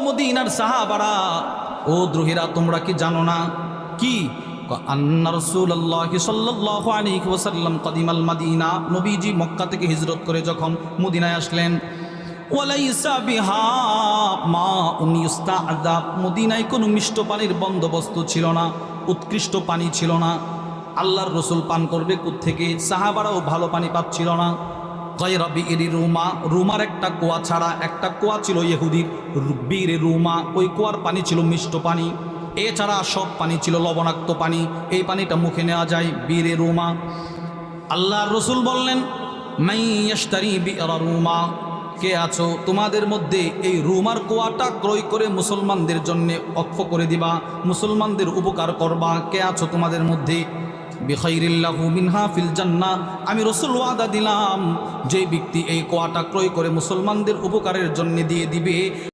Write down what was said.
মদিনার সাহাবারা, ও দ্রোহীরা, তোমরা কি জানো না কি আন্না রাসূলুল্লাহ সাল্লাল্লাহু আলাইহি ওয়াসাল্লাম কদিমাল মদিনা, নবীজি মক্কা থেকে হিজরত করে যখন মদিনায় আসলেন, ওয়ালাইসা বিহা মাউন ইস্তাআযাব, মদিনায় কোনো মিষ্ট পানির বন্দোবস্ত ছিল না, উৎকৃষ্ট পানি ছিল না। আল্লাহর রসুল পান করবে কোত্থেকে? সাহাবারাও ভালো পানি পাচ্ছিল না। গায়রা বিইরি রুমা, রুমার একটা কুয়া ছাড়া, একটা কুয়া ছিল ইহুদির, বীরে রুমা, ওই কুয়ার পানি ছিল মিষ্ট পানি, এছাড়া সব পানি ছিল লবণাক্ত পানি, এই পানিটা মুখে নেওয়া যায়, বীরে রুমা। আল্লাহর রসুল বললেন, মাই ইয়াশতারি বিইরা রুমা, কে আছো তোমাদের মধ্যে এই রুমার কুয়াটা ক্রয় করে মুসলমানদের জন্য অক্ষ করে দিবা, মুসলমানদের উপকার করবা? কে আছো তোমাদের মধ্যে? বিখাইরিল্লাহু মিনহা ফিল জান্নাহ, আমি রাসূল ওয়াদা দিলাম যে ব্যক্তি এই কুয়াটা ক্রয় করে মুসলমানদের উপকারের জন্য দিয়ে দিবে,